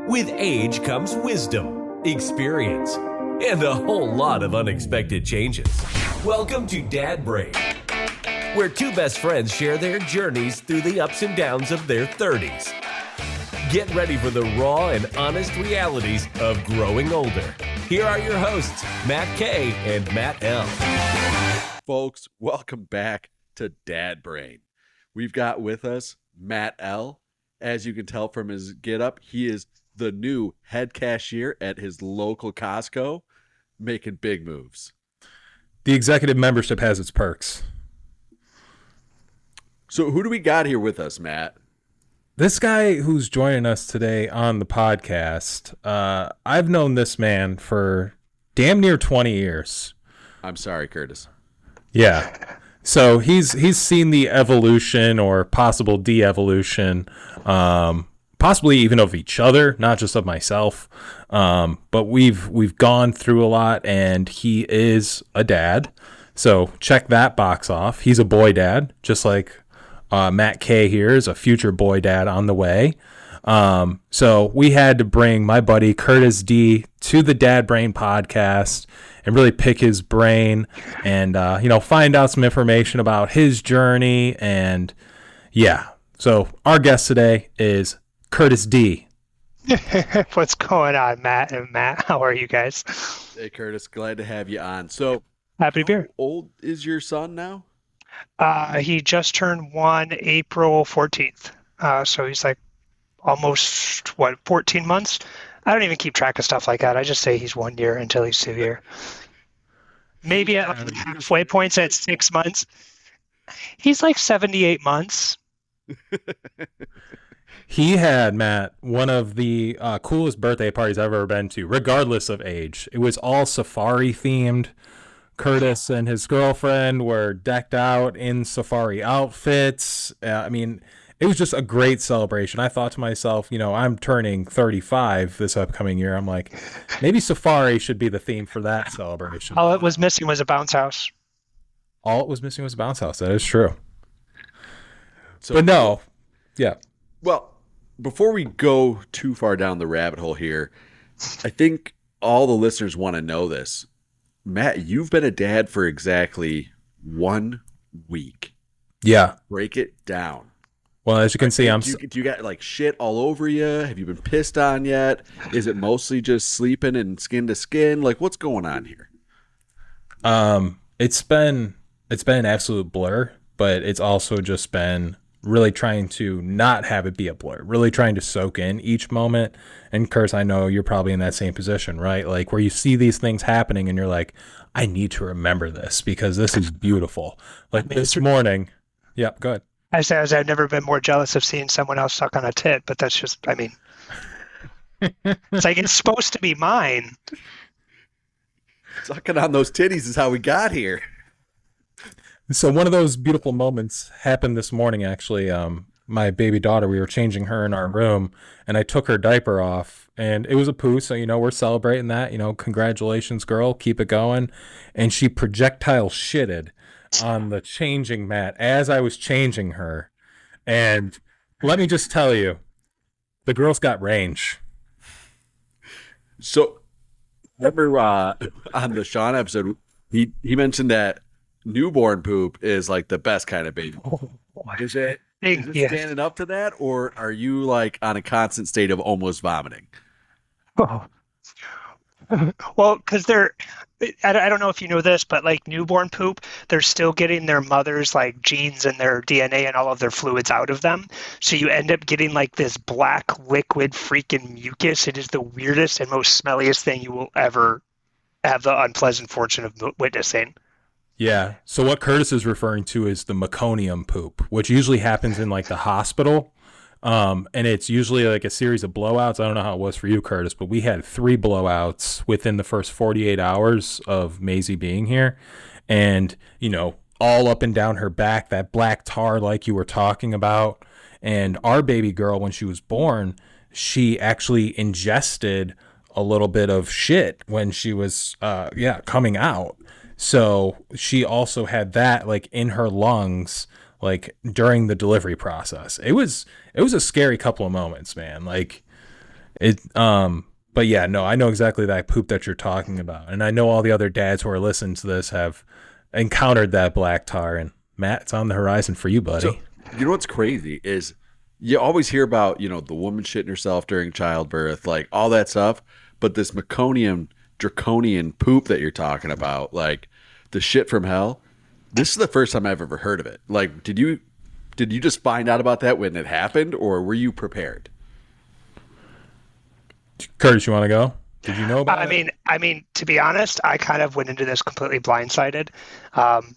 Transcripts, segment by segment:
With age comes wisdom, experience, and a whole lot of unexpected changes. Welcome to Dad Brain, where two best friends share their journeys through the ups and downs of their 30s. Get ready for the raw and honest realities of growing older. Here are your hosts, Matt K. and Matt L. Folks, welcome back to Dad Brain. We've got with us Matt L. As you can tell from his getup, he is the new head cashier at his local Costco, making big moves. The executive membership has its perks. So who do we got here with us, Matt? This guy who's joining us today on the podcast, I've known this man for damn near 20 years. I'm sorry, Curtis. Yeah. So he's seen the evolution or possible de-evolution, possibly even of each other, not just of myself. But we've gone through a lot, and he is a dad. So check that box off. He's a boy dad, just like Matt K here is a future boy dad on the way. So we had to bring my buddy Curtis D to the Dad Brain podcast and really pick his brain and, find out some information about his journey. And yeah, so our guest today is Curtis D. What's going on, Matt and Matt? How are you guys? Hey, Curtis, glad to have you on. So Happy to be here. How old is your son now? He just turned 1 April 14th. So he's like almost, 14 months? I don't even keep track of stuff like that. I just say he's 1 year until he's 2 year. Maybe at like halfway points at 6 months. He's like 78 months. He had, Matt, one of the coolest birthday parties I've ever been to, regardless of age. It was all safari themed. Curtis and his girlfriend were decked out in safari outfits. It was just a great celebration. I thought to myself, I'm turning 35 this upcoming year. I'm like, maybe safari should be the theme for that celebration. All it was missing was a bounce house. All it was missing was a bounce house. That is true. So, but no, yeah. Well, before we go too far down the rabbit hole here, I think all the listeners want to know this. Matt, you've been a dad for exactly 1 week. Yeah. Break it down. Well, as you can see, Do you got like shit all over you? Have you been pissed on yet? Is it mostly just sleeping and skin to skin? Like, what's going on here? It's been an absolute blur, but it's also just been really trying to not have it be a blur, really trying to soak in each moment. And Curse, I know you're probably in that same position, right? Like where you see these things happening and you're like, I need to remember this because this is beautiful. Like this morning. Yeah, go ahead. I've never been more jealous of seeing someone else suck on a tit, but that's just, it's like it's supposed to be mine. Sucking on those titties is how we got here. So one of those beautiful moments happened this morning, actually. My baby daughter, we were changing her in our room, and I took her diaper off, and it was a poo, so, we're celebrating that. Congratulations, girl, keep it going. And she projectile shitted on the changing mat as I was changing her. And let me just tell you, the girl's got range. So, remember on the Sean episode, he mentioned that newborn poop is like the best kind of baby. Is it standing up to that, or are you like on a constant state of almost vomiting? Oh. Well, because I don't know if you know this, but like newborn poop, they're still getting their mother's like genes and their DNA and all of their fluids out of them. So you end up getting like this black liquid freaking mucus. It is the weirdest and most smelliest thing you will ever have the unpleasant fortune of witnessing. Yeah. So what Curtis is referring to is the meconium poop, which usually happens in like the hospital. And it's usually like a series of blowouts. I don't know how it was for you, Curtis, but we had 3 blowouts within the first 48 hours of Maisie being here. And, all up and down her back, that black tar like you were talking about. And our baby girl, when she was born, she actually ingested a little bit of shit when she was, coming out. So she also had that like in her lungs, like during the delivery process. It was a scary couple of moments, man. Like It but yeah, no, I know exactly that poop that you're talking about. And I know all the other dads who are listening to this have encountered that black tar, and Matt, it's on the horizon for you, buddy. So, you know what's crazy is you always hear about, the woman shitting herself during childbirth, like all that stuff. But this meconium, draconian poop that you're talking about, like the shit from hell, this is the first time I've ever heard of it. Like, did you just find out about that when it happened, or were you prepared? Curtis, you want to go? Did you know about it? I mean, to be honest, I kind of went into this completely blindsided. Um,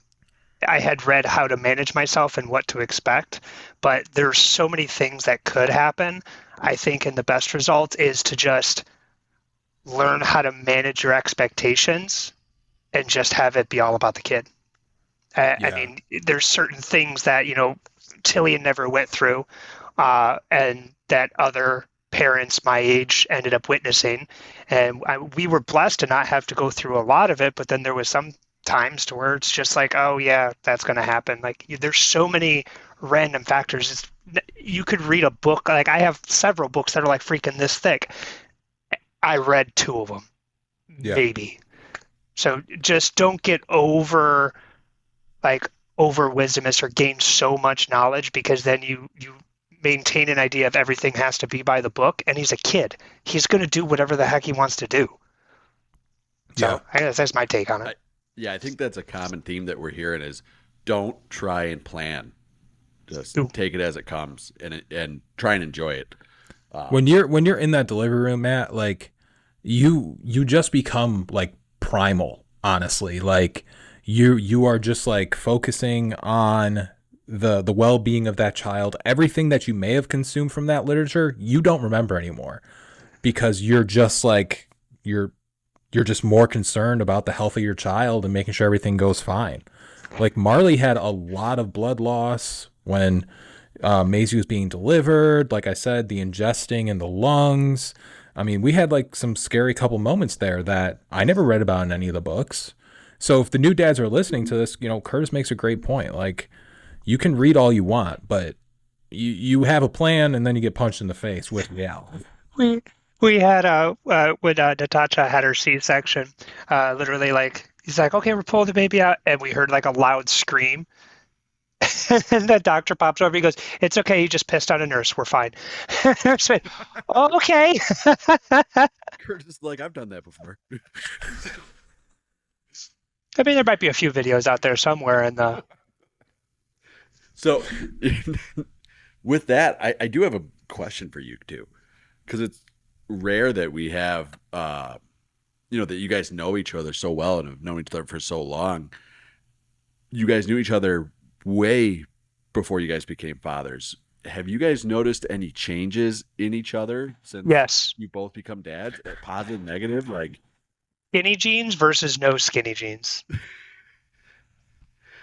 I had read how to manage myself and what to expect, but there's so many things that could happen. I think, and the best result is to just learn how to manage your expectations and just have it be all about the kid. I mean, there's certain things that, Tillian never went through, and that other parents my age ended up witnessing. And we were blessed to not have to go through a lot of it, but then there was some times to where it's just like, oh yeah, that's going to happen. Like there's so many random factors. You could read a book. Like I have several books that are like freaking this thick. I read two of them, maybe. So just don't get over wisdomous or gain so much knowledge, because then you maintain an idea of everything has to be by the book, and he's a kid. He's going to do whatever the heck he wants to do. So I guess that's my take on it. I think that's a common theme that we're hearing is don't try and plan. Just take it as it comes and try and enjoy it. When you're in that delivery room, Matt, like you just become like primal, honestly. Like you are just like focusing on the well-being of that child. Everything that you may have consumed from that literature, you don't remember anymore, because you're just like you're just more concerned about the health of your child and making sure everything goes fine. Like Marley had a lot of blood loss when Maisie was being delivered. Like I said, the ingesting in the lungs. I mean, we had like some scary couple moments there that I never read about in any of the books. So if the new dads are listening to this, Curtis makes a great point. Like you can read all you want, but you have a plan and then you get punched in the face with reality. We had when Natasha had her C-section, literally like he's like, okay, we're pulling the baby out, and we heard like a loud scream. And the doctor pops over. He goes, "It's okay. You just pissed on a nurse. We're fine." Like, oh, okay. Curtis, like I've done that before. I mean, there might be a few videos out there somewhere in the. So, with that, I do have a question for you too, because it's rare that we have, that you guys know each other so well and have known each other for so long. You guys knew each other way before you guys became fathers. Have you guys noticed any changes in each other since you both become dads? Positive, negative, like skinny jeans versus no skinny jeans.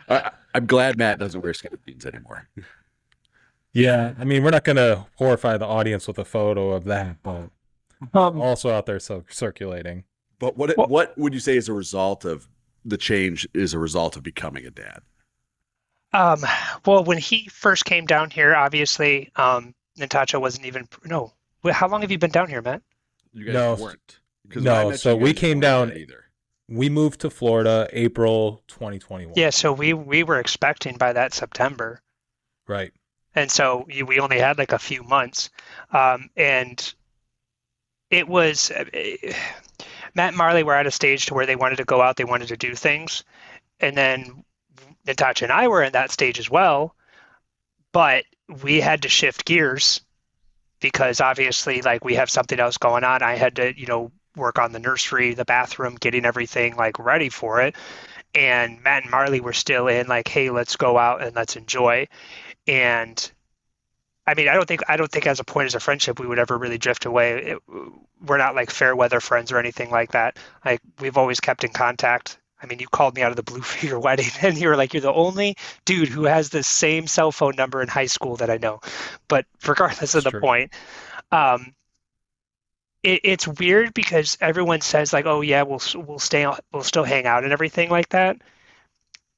I'm glad Matt doesn't wear skinny jeans anymore. Yeah, I mean, we're not going to horrify the audience with a photo of that, but also out there circulating. But what would you say is a result of the change? Is a result of becoming a dad? Well, when he first came down here, obviously, Natasha wasn't even. No, how long have you been down here, Matt? You guys weren't. No, so we came down. Either. We moved to Florida April 2021. Yeah, so we were expecting by that September. Right. And so we only had like a few months, and it was Matt and Marley were at a stage to where they wanted to go out, they wanted to do things, and then Natasha and I were in that stage as well, but we had to shift gears because obviously, like, we have something else going on. I had to, work on the nursery, the bathroom, getting everything like ready for it, and Matt and Marley were still in like, hey, let's go out and let's enjoy. And I mean, I don't think as a point as a friendship we would ever really drift away. We're not like fair weather friends or anything like that. Like we've always kept in contact. I mean, you called me out of the blue for your wedding, and you were like, you're the only dude who has the same cell phone number in high school that I know. But regardless of the point, it's weird because everyone says like, oh yeah, we'll still hang out and everything like that,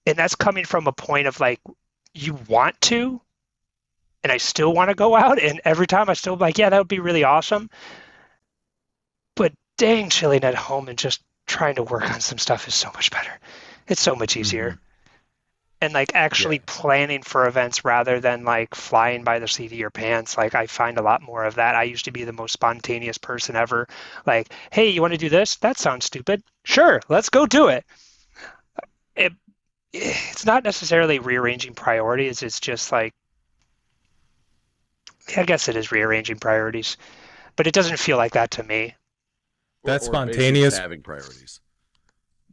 and that's coming from a point of like, you want to, and I still want to go out, and every time I still like, yeah, that would be really awesome. dang, chilling at home and just trying to work on some stuff is so much better. It's so much easier. Mhm. And like actually planning for events rather than like flying by the seat of your pants. Like I find a lot more of that. I used to be the most spontaneous person ever. Like, hey, you want to do this? That sounds stupid. Sure, let's go do it. It it's not necessarily rearranging priorities. It's just like, I guess it is rearranging priorities, but it doesn't feel like that to me. That Or basically just spontaneous, having priorities.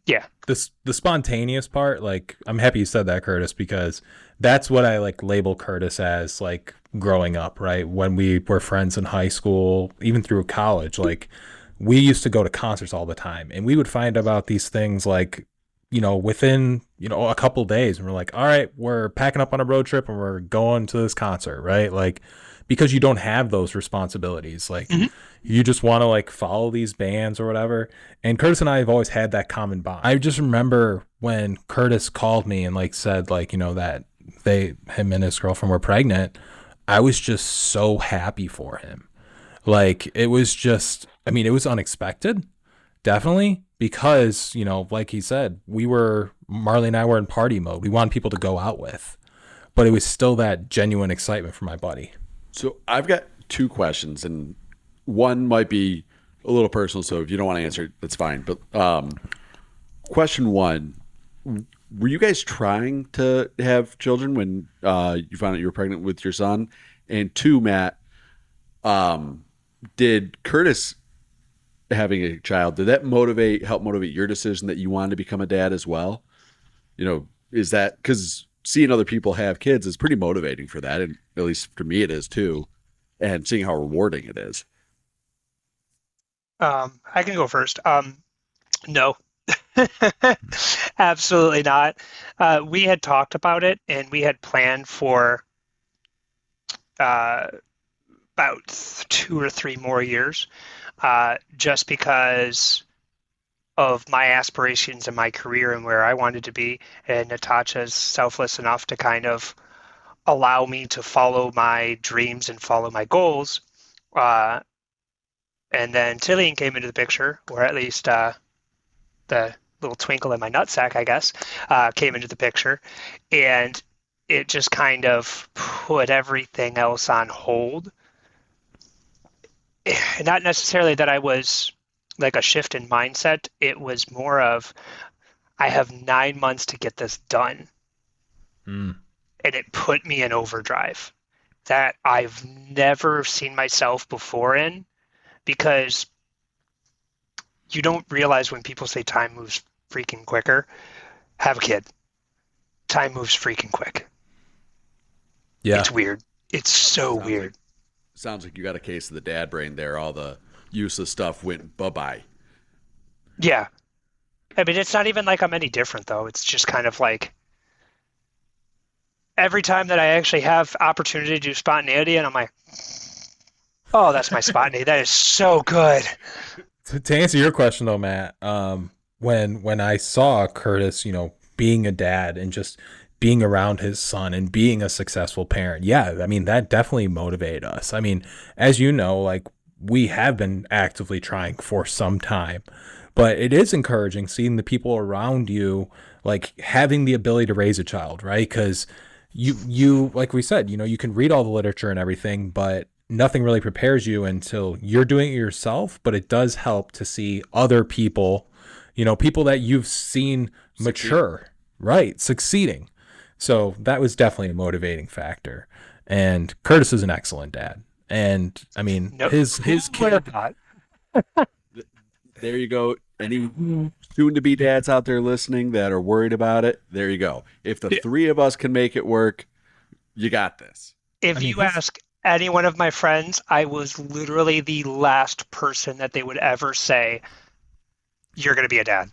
Yeah. the spontaneous part, like I'm happy you said that, Curtis, because that's what I like label Curtis as, like growing up, right? When we were friends in high school, even through college, like we used to go to concerts all the time and we would find about these things like, within, a couple days, and we're like, all right, we're packing up on a road trip and we're going to this concert, right? Like, because you don't have those responsibilities. Like, Mhm. you just want to like follow these bands or whatever. And Curtis and I have always had that common bond. I just remember when Curtis called me and like said like, that him and his girlfriend were pregnant. I was just so happy for him. Like it was just, it was unexpected, definitely, because, like he said, Marley and I were in party mode. We wanted people to go out with, but it was still that genuine excitement for my buddy. So I've got two questions, and one might be a little personal. So if you don't want to answer it, that's fine. But question one: were you guys trying to have children when you found out you were pregnant with your son? And two, Matt, did Curtis having a child, did that help motivate your decision that you wanted to become a dad as well? Is that because seeing other people have kids is pretty motivating for that, and at least for me it is too, and seeing how rewarding it is. I can go first. No, absolutely not. We had talked about it and we had planned for uh, about 2 or 3 more years, just because of my aspirations in my career and where I wanted to be. And Natasha's selfless enough to kind of allow me to follow my dreams and follow my goals. And then Tillian came into the picture, or at least the little twinkle in my nutsack, I guess, came into the picture. And it just kind of put everything else on hold. Not necessarily that I was like a shift in mindset. It was more of, I have 9 months to get this done. Mm. And it put me in overdrive that I've never seen myself before in, because you don't realize when people say time moves freaking quicker. Have a kid. Time moves freaking quick. Yeah. It's weird. It's so weird. Sounds like you got a case of the dad brain there. All the useless stuff went bye-bye. Yeah. It's not even like I'm any different, though. It's just kind of like every time that I actually have opportunity to do spontaneity, and I'm like, oh, that's my spontaneity. That is so good. To answer your question though, Matt, when I saw Curtis, being a dad and just being around his son and being a successful parent, yeah, that definitely motivated us. As you know, like we have been actively trying for some time, but it is encouraging seeing the people around you, like having the ability to raise a child, right? Because you, like we said, you can read all the literature and everything, but nothing really prepares you until you're doing it yourself. But it does help to see other people, people that you've seen mature, right, succeeding. So that was definitely a motivating factor. And Curtis is an excellent dad. And Nope. his kid. There you go. Any soon-to-be dads out there listening that are worried about it, there you go. If the three of us can make it work, you got this. If you ask any one of my friends, I was literally the last person that they would ever say, you're going to be a dad.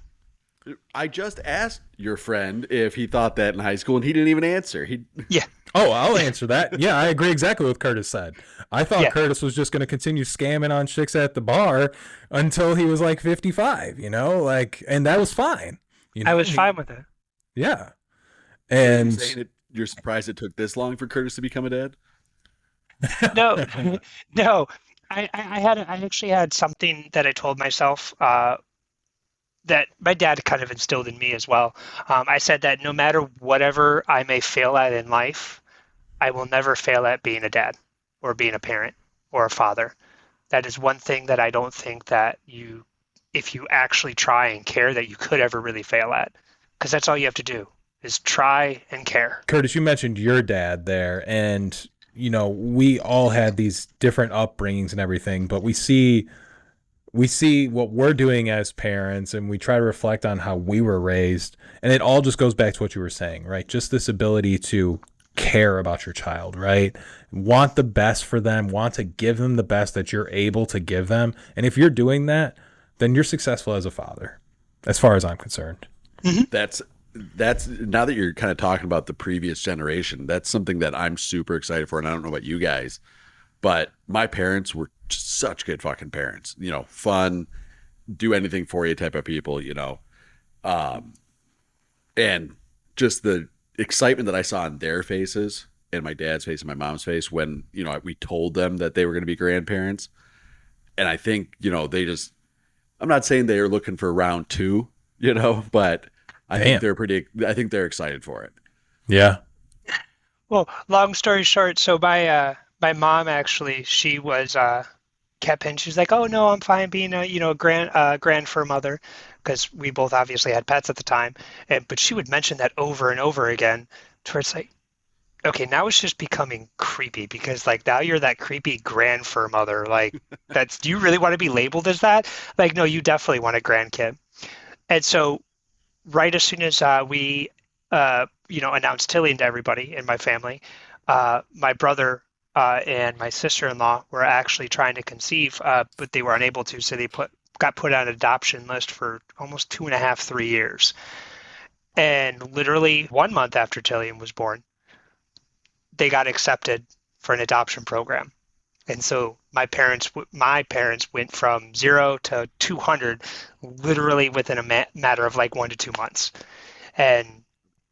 I just asked your friend if he thought that in high school, and he didn't even answer. Yeah. Oh, I'll answer that. Yeah, I agree exactly with what Curtis said. I thought Yeah. Curtis was just going to continue scamming on chicks at the bar until he was like 55, and that was fine. I was fine with it. Yeah. You're And saying you're surprised it took this long for Curtis to become a dad? No, no. I actually had something that I told myself that my dad kind of instilled in me as well. I said that no matter whatever I may fail at in life, I will never fail at being a dad or being a parent or a father. That is one thing that I don't think that if you actually try and care, that you could ever really fail at, because that's all you have to do is try and care. Curtis, you mentioned your dad there, and we all had these different upbringings and everything, but we see what we're doing as parents, and we try to reflect on how we were raised, and it all just goes back to what you were saying, right? Just this ability to care about your child, right? Want the best for them, want to give them the best that you're able to give them. And if you're doing that, then you're successful as a father, as far as I'm concerned. Mm-hmm. That's now that you're kind of talking about the previous generation, that's something that I'm super excited for. And I don't know about you guys, but my parents were just such good fucking parents, fun, do anything for you type of people, and just the excitement that I saw on their faces and my dad's face and my mom's face when, we told them that they were going to be grandparents. And I think, I'm not saying they are looking for round two, but I think they're excited for it. Yeah. Well, long story short, so my mom actually, she was kept in. She's like, "Oh no, I'm fine being a grand fur mother," because we both obviously had pets at the time. But she would mention that over and over again, to where it's like, okay, now it's just becoming creepy, because like now you're that creepy grand fur mother. Like, do you really want to be labeled as that? Like, no, you definitely want a grandkid. And so, right as soon as we announced Tilly to everybody in my family, my brother and my sister-in-law were actually trying to conceive, but they were unable to, so they got put on an adoption list for almost 2.5, 3 years. And literally 1 month after Tillian was born, they got accepted for an adoption program. And so my parents went from 0 to 200 literally within a matter of like 1 to 2 months. And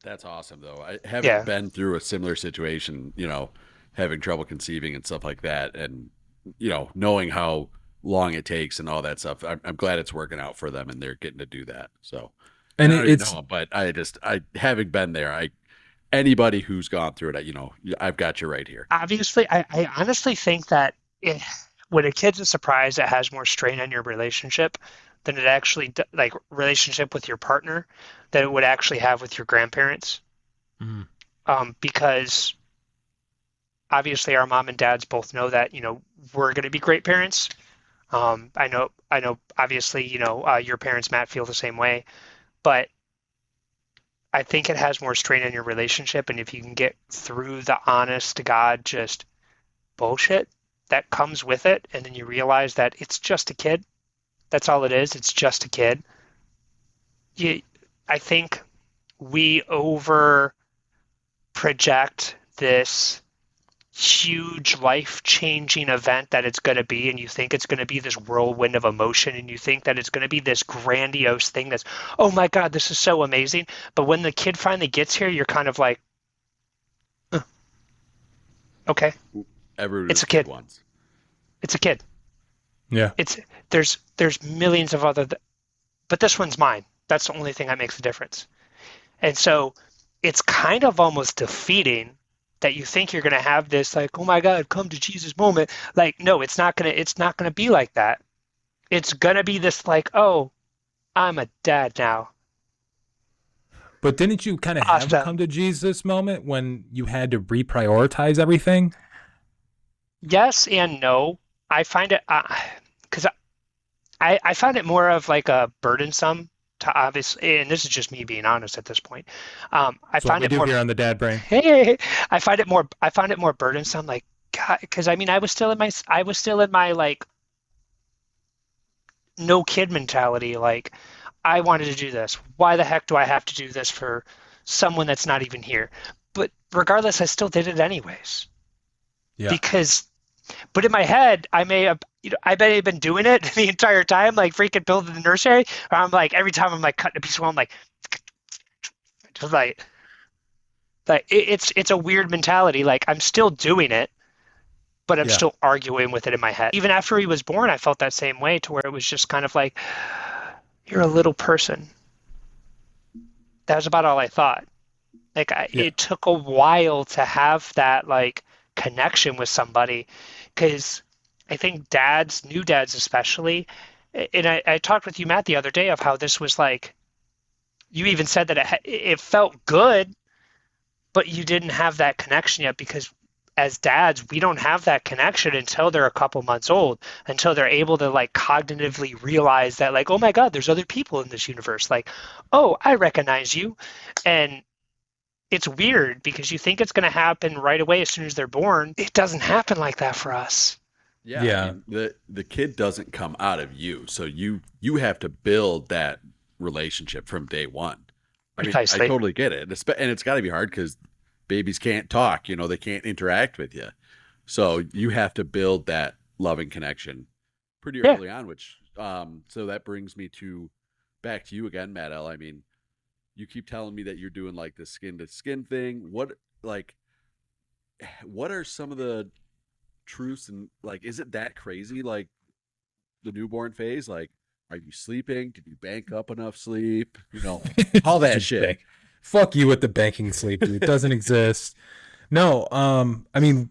that's awesome, though. I haven't been through a similar situation, having trouble conceiving and stuff like that, and knowing how long it takes and all that stuff. I'm glad it's working out for them and they're getting to do that. So, and but I having been there, anybody who's gone through it, I've got you right here. Obviously, I honestly think that when a kid's a surprise, it has more strain on your relationship than it actually like relationship with your partner that it would actually have with your grandparents. Mm-hmm. Because obviously our mom and dads both know that, we're going to be great parents. I know, obviously, your parents, Matt, feel the same way, but I think it has more strain on your relationship. And if you can get through the honest to God, just bullshit that comes with it, and then you realize that it's just a kid. That's all it is. It's just a kid. I think we over project this huge life-changing event that it's going to be, and you think it's going to be this whirlwind of emotion, and you think that it's going to be this grandiose thing that's, oh my God, this is so amazing. But when the kid finally gets here, you're kind of like, okay, it's a kid. Once. It's a kid. Yeah. There's millions of other, but this one's mine. That's the only thing that makes a difference. And so it's kind of almost defeating that you think you're going to have this like, oh my God, come to Jesus moment. Like, no, it's not going to be like that. It's going to be this like, oh, I'm a dad now. But didn't you kind of have a come to Jesus moment when you had to reprioritize everything? Yes and no. I find it, because I found it more of like a burdensome to obviously, and this is just me being honest at this point. I find it more here on the Dad Brain. Hey, I found it more burdensome. Like, God, because I mean, I was still in my like no kid mentality. Like, I wanted to do this. Why the heck do I have to do this for someone that's not even here? But regardless, I still did it anyways. Yeah. But in my head, I may have been doing it the entire time, like freaking building the nursery. Or I'm like, every time I'm like cutting a piece of wood, I'm like, just like it's a weird mentality. Like, I'm still doing it, but I'm Yeah. still arguing with it in my head. Even after he was born, I felt that same way, to where it was just kind of like, you're a little person. That was about all I thought. Like Yeah. it took a while to have that like connection with somebody, because I think dads, new dads especially, and I talked with you, Matt, the other day of how this was like, you even said that it felt good, but you didn't have that connection yet, because as dads, we don't have that connection until they're a couple months old, until they're able to like cognitively realize that like, oh my God, there's other people in this universe. Like, oh, I recognize you. And it's weird because you think it's going to happen right away as soon as they're born. It doesn't happen like that for us. Yeah, Yeah. I mean, the kid doesn't come out of you, so you have to build that relationship from day one. I mean, I Precisely. totally get it, and it's got to be hard because babies can't talk. You know, they can't interact with you, so you have to build that loving connection pretty Yeah. early on. Which, so that brings me to back to you again, Matt L. I mean, you keep telling me that you're doing like the skin to skin thing. What are some of the truths, and like, is it that crazy? Like the newborn phase, like, are you sleeping? Did you bank up enough sleep? You know, all that Just shit. bank. Fuck you with the banking sleep, dude. It doesn't exist. No, I mean,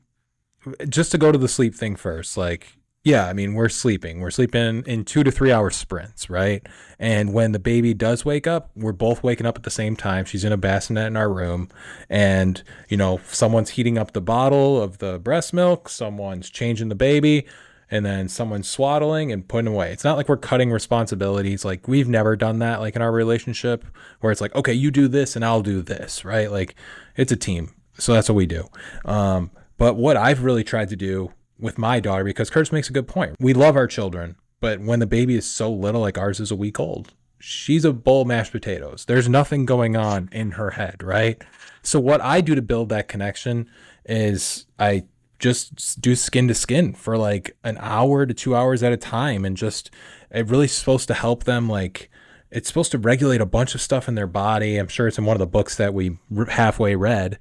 just to go to the sleep thing first, like, yeah, I mean, we're sleeping. We're sleeping in 2 to 3 hour sprints, right? And when the baby does wake up, we're both waking up at the same time. She's in a bassinet in our room. And, you know, someone's heating up the bottle of the breast milk, someone's changing the baby, and then someone's swaddling and putting away. It's not like we're cutting responsibilities. Like, we've never done that, like, in our relationship, where it's like, okay, you do this and I'll do this, right? Like, it's a team. So that's what we do. But what I've really tried to do with my daughter, because Curtis makes a good point. We love our children, but when the baby is so little, like ours is a week old, she's a bowl of mashed potatoes. There's nothing going on in her head, right? So what I do to build that connection is I just do skin to skin for like an hour to 2 hours at a time. And just, it really is supposed to help them, like, it's supposed to regulate a bunch of stuff in their body. I'm sure it's in one of the books that we halfway read.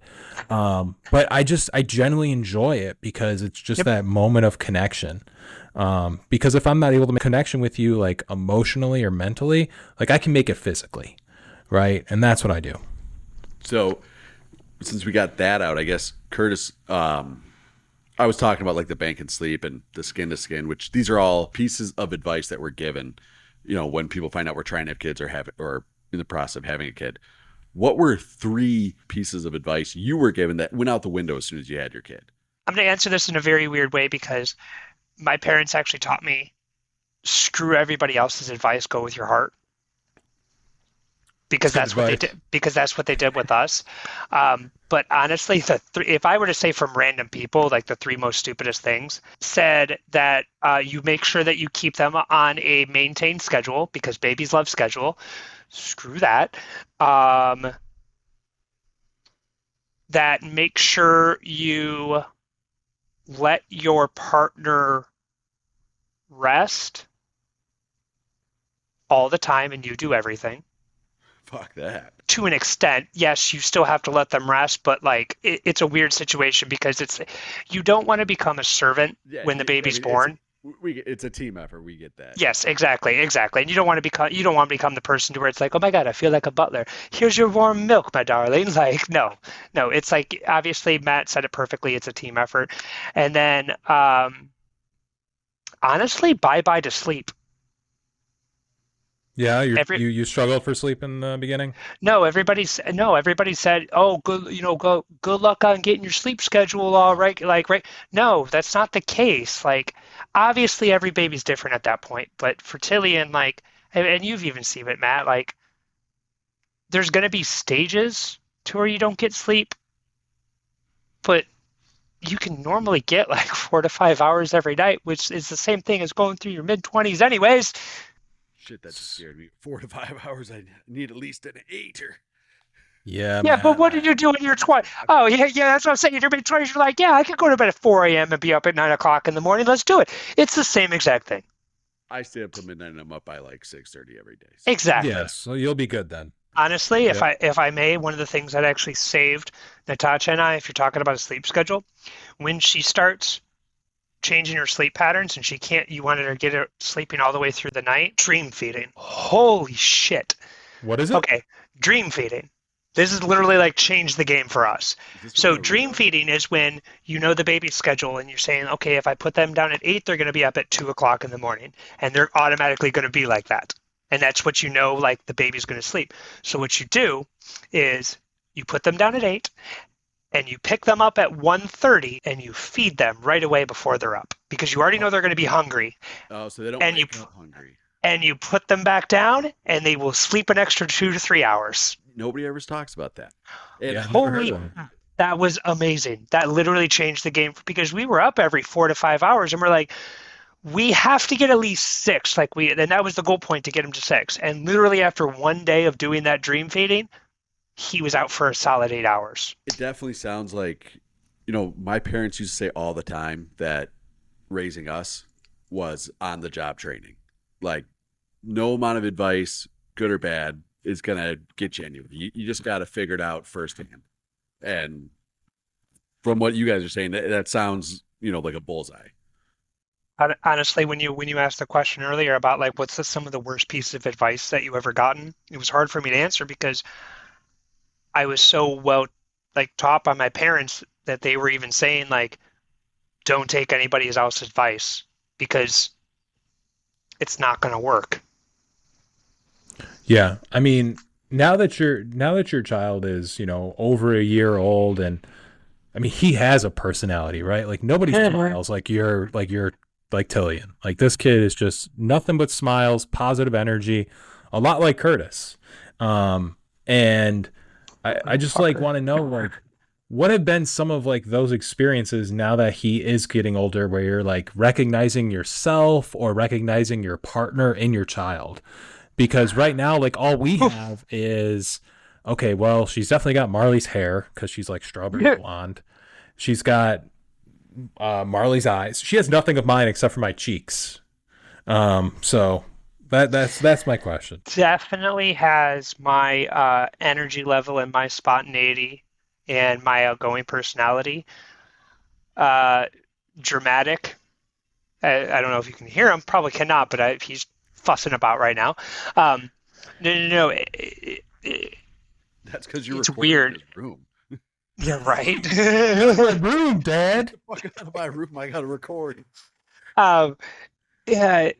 But I genuinely enjoy it because it's just that moment of connection. Because if I'm not able to make a connection with you, like emotionally or mentally, like I can make it physically. Right. And that's what I do. So since we got that out, I guess Curtis, I was talking about like the bank and sleep and the skin to skin, which these are all pieces of advice that were given, you know, when people find out we're trying to have kids or in the process of having a kid. What were 3 pieces of advice you were given that went out the window as soon as you had your kid? I'm going to answer this in a very weird way, because my parents actually taught me, screw everybody else's advice, go with your heart. Because That's that's good what they advice. did. Because that's what they did with us. But honestly, if I were to say from random people, like the 3 most stupidest things, said that you make sure that you keep them on a maintained schedule, because babies love schedule. Screw that. That make sure you let your partner rest all the time and you do everything. Fuck that. To an extent, yes, you still have to let them rest, but like it's a weird situation, because you don't want to become a servant Yeah, when the baby's born. It's a team effort. We get that. Yes, exactly. And you don't want to become the person to where it's like, oh my God, I feel like a butler. Here's your warm milk, my darling. Like, no, it's like, obviously Matt said it perfectly. It's a team effort. And then, honestly, bye to sleep. Yeah. You struggled for sleep in the beginning. No, everybody said, oh, good luck on getting your sleep schedule all right. Like, right. No, that's not the case. Like, obviously every baby's different at that point, but for Tillian, like, and you've even seen it, Matt, like, there's going to be stages to where you don't get sleep, but you can normally get like 4 to 5 hours every night, which is the same thing as going through your mid-20s anyways. Shit, that just scared me. 4 to 5 hours. I need at least an 8. Yeah. Yeah, Man. but what did you do in your 20s? Oh, yeah, that's what I'm saying. In your mid-20s, you're like, yeah, I could go to bed at 4 a.m. and be up at 9 o'clock in the morning. Let's do it. It's the same exact thing. I stay up till midnight and I'm up by like 6:30 every day. So. Exactly. Yeah. So you'll be good then. Honestly, if I may, one of the things that actually saved Natasha and I, if you're talking about a sleep schedule, when she starts changing her sleep patterns and you wanted her to get her sleeping all the way through the night. Dream feeding. Holy shit. What is it? Okay, dream feeding. This is literally like changed the game for us. So dream feeding is when you know the baby's schedule and you're saying, okay, if I put them down at 8, they're going to be up at 2 o'clock in the morning, and they're automatically going to be like that. And that's what you know, like the baby's going to sleep. So what you do is you put them down at 8 and you pick them up at 1:30 and you feed them right away before they're up, because you already know they're going to be hungry. Oh, so they don't wake up hungry. And you put them back down and they will sleep an extra 2 to 3 hours. Nobody ever talks about that. That was amazing. That literally changed the game, because we were up every 4 to 5 hours and we're like, we have to get at least 6. And that was the goal point, to get him to 6. And literally after one day of doing that dream feeding, he was out for a solid 8 hours. It definitely sounds like, my parents used to say all the time that raising us was on the job training. Like, no amount of advice, good or bad, is going to get you anywhere. You just got to figure it out firsthand. And from what you guys are saying, that sounds, like a bullseye. Honestly, when you asked the question earlier about like what's some of the worst piece of advice that you ever gotten, it was hard for me to answer, because I was so well taught by my parents that they were even saying like, don't take anybody else's advice, because it's not going to work. Yeah, I mean, now that your child is, over a year old, and I mean, he has a personality, right? Like, nobody smiles like you're like Tillian. Like, this kid is just nothing but smiles, positive energy, a lot like Curtis. And I just want to know, what have been some of those experiences now that he is getting older, where you're recognizing yourself or recognizing your partner in your child? Because right now, all we have is, okay, well, she's definitely got Marley's hair, because she's strawberry blonde. She's got Marley's eyes. She has nothing of mine except for my cheeks. So that's my question. Definitely has my energy level and my spontaneity and my outgoing personality. Dramatic. I don't know if you can hear him. Probably cannot, but he's fussing about right now. No. That's because you're it's weird. In his room. Yeah, right. My room, Dad. Fucking out of my room. I gotta record. Yeah.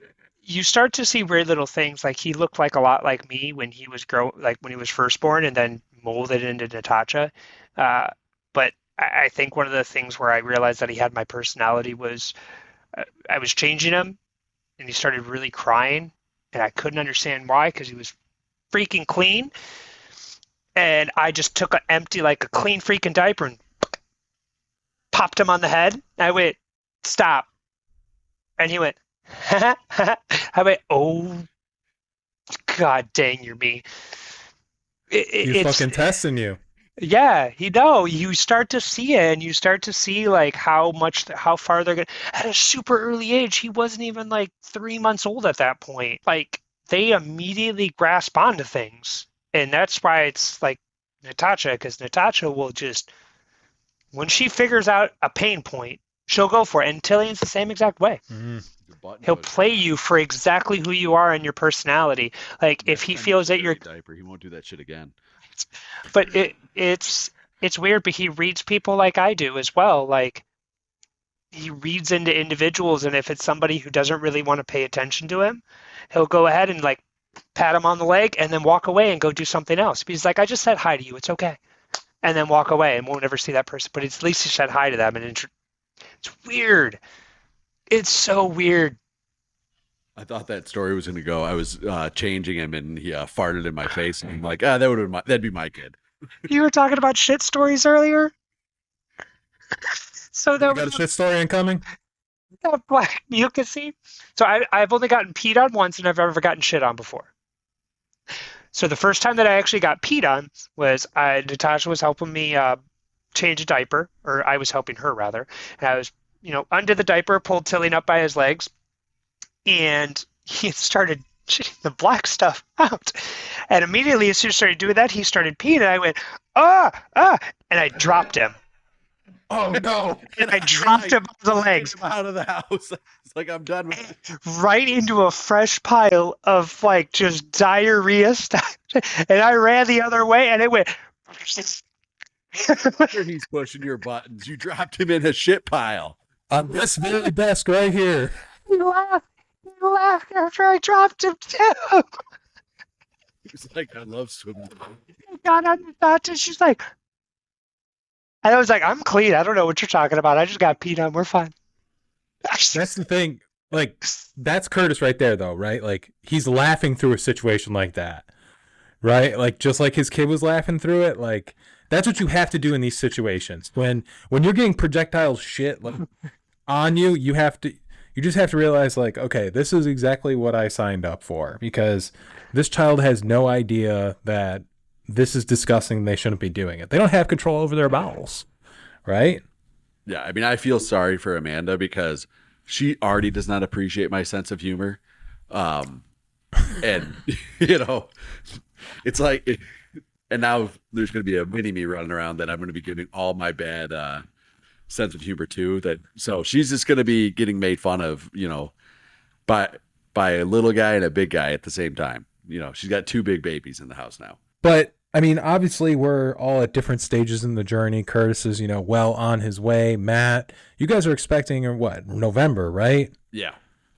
You start to see weird little things. Like, he looked a lot like me when he was when he was first born, and then molded into Natasha. But I think one of the things where I realized that he had my personality was I was changing him, and he started really crying, and I couldn't understand why, because he was freaking clean. And I just took a clean freaking diaper and popped him on the head. I went, stop. And he went, ha, ha. I went, oh, God dang, you're me. He's fucking testing you. Yeah, you start to see it, and you start to see how far they're going. At a super early age, he wasn't even 3 months old at that point. They immediately grasp onto things, and that's why it's Natasha, because Natasha will just, when she figures out a pain point, she'll go for it. And Tillian's the same exact way. Mm-hmm. He'll play you for exactly who you are and your personality. If he feels that you're diaper, he won't do that shit again. But it's weird, but he reads people like I do as well. He reads into individuals, and if it's somebody who doesn't really want to pay attention to him, he'll go ahead and pat him on the leg and then walk away and go do something else. He's like, I just said hi to you, it's okay. And then walk away and won't ever see that person. But at least he said hi to them. And it's weird. It's so weird. I thought that story was going to go. I was changing him, and he farted in my face, and I'm like, that'd be my kid. You were talking about shit stories earlier. So you got a shit story incoming. Black mucusy. So I've only gotten peed on once, and I've never gotten shit on before. So the first time that I actually got peed on was Natasha was helping me change a diaper, or I was helping her rather, and I was under the diaper, pulled Tillian up by his legs. And he started shitting the black stuff out. And immediately, as soon as he started doing that, he started peeing. And I went, and I dropped him. Oh no! And I dropped him off the legs Him out of the house. It's like I'm done with it. right into a fresh pile of like just diarrhea stuff. And I ran the other way and it went. After he's pushing your buttons, you dropped him in a shit pile. On this very desk right here. He laughed. He laughed after I dropped him too. He's like, I love swimming. He got on the dot and she's like, and I was like, I'm clean. I don't know what you're talking about. I just got peed on. We're fine. That's the thing. Like, that's Curtis right there, though, right? Like, he's laughing through a situation like that, right? Like, just like his kid was laughing through it. Like, that's what you have to do in these situations. When you're getting projectile shit like, on you, you just have to realize, like, okay, this is exactly what I signed up for, because this child has no idea that this is disgusting. They shouldn't be doing it. They don't have control over their bowels, right? Yeah, I mean, I feel sorry for Amanda because she already does not appreciate my sense of humor. And, it's like, and now there's going to be a mini-me running around that I'm going to be giving all my bad sense of humor to. So she's just going to be getting made fun of, by a little guy and a big guy at the same time. She's got two big babies in the house now. But I mean, obviously, we're all at different stages in the journey. Curtis is, well on his way. Matt, you guys are expecting what? November, right? Yeah.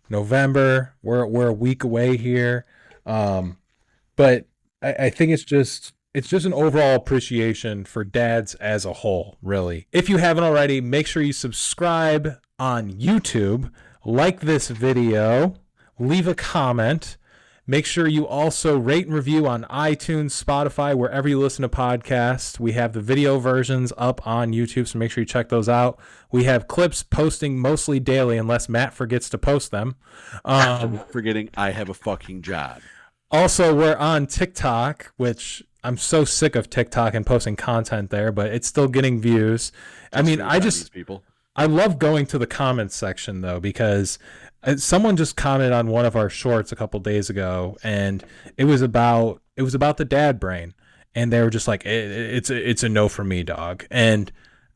November. We're a week away here. But I think it's just an overall appreciation for dads as a whole, really. If you haven't already, make sure you subscribe on YouTube, like this video, leave a comment. Make sure you also rate and review on iTunes, Spotify, wherever you listen to podcasts. We have the video versions up on YouTube, so make sure you check those out. We have clips posting mostly daily, unless Matt forgets to post them. Forgetting I have a fucking job. Also, we're on TikTok, which I'm so sick of TikTok and posting content there, but it's still getting views. I love going to the comments section, though, because someone just commented on one of our shorts a couple days ago, and it was about the dad brain, and they were just like, it's a no for me, dog. And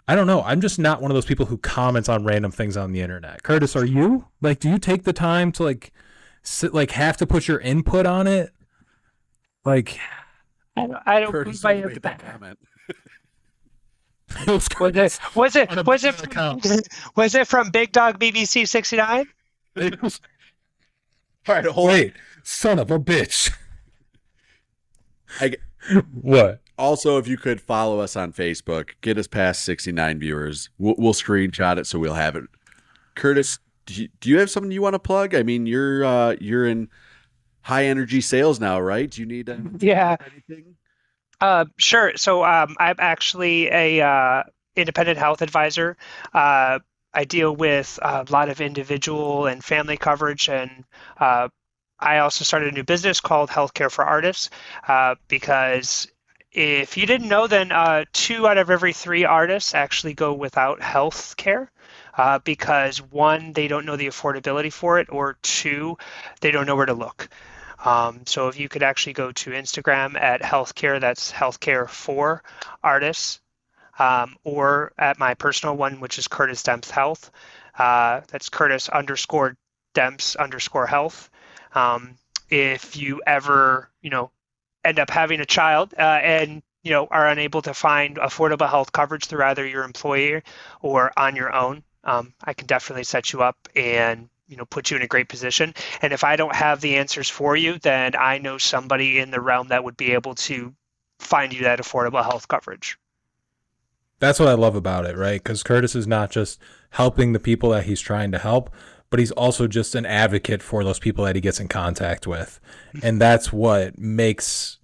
I don't know, I'm just not one of those people who comments on random things on the internet. Curtis, are you? Like, do you take the time to have to put your input on it? Like, I don't Curtis buy made it. that comment. Was it from Big Dog BBC 69? All right, wait, son of a bitch. What? Also, if you could follow us on Facebook, get us past 69 viewers. We'll screenshot it so we'll have it. Curtis, do you have something you want to plug? I mean, you're in high energy sales now, right? Do you need anything? Sure. So I'm actually a independent health advisor. I deal with a lot of individual and family coverage, and I also started a new business called Healthcare for Artists because if you didn't know, then 2 out of every 3 artists actually go without health care because 1, they don't know the affordability for it, or 2, they don't know where to look. So if you could actually go to Instagram at healthcare, that's Healthcare for Artists, or at my personal one, which is Curtis Demps Health. That's Curtis_Demps_health. If you ever, end up having a child and, are unable to find affordable health coverage through either your employer or on your own, I can definitely set you up and put you in a great position. And if I don't have the answers for you, then I know somebody in the realm that would be able to find you that affordable health coverage. That's what I love about it, right? Because Curtis is not just helping the people that he's trying to help, but he's also just an advocate for those people that he gets in contact with. And that's what makes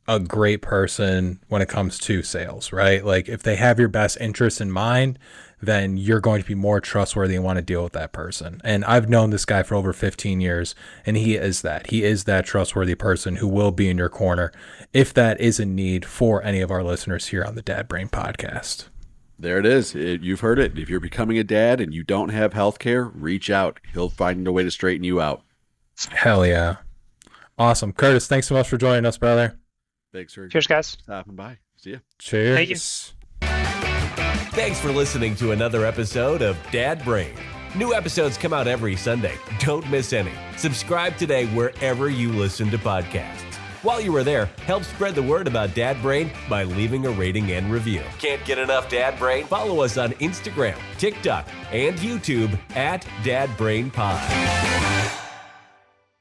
a great person when it comes to sales, right? Like, if they have your best interests in mind, then you're going to be more trustworthy and want to deal with that person. And I've known this guy for over 15 years, and he is that. He is that trustworthy person who will be in your corner if that is a need for any of our listeners here on the Dad Brain podcast. There it is. You've heard it. If you're becoming a dad and you don't have health care, reach out. He'll find a way to straighten you out. Hell yeah. Awesome. Curtis, thanks so much for joining us, brother. Thanks for Cheers, guys. stopping by. See ya. Cheers. Thank you. Thanks for listening to another episode of Dad Brain. New episodes come out every Sunday. Don't miss any. Subscribe today wherever you listen to podcasts. While you are there, help spread the word about Dad Brain by leaving a rating and review. Can't get enough Dad Brain? Follow us on Instagram, TikTok, and YouTube at Dad Brain Pod.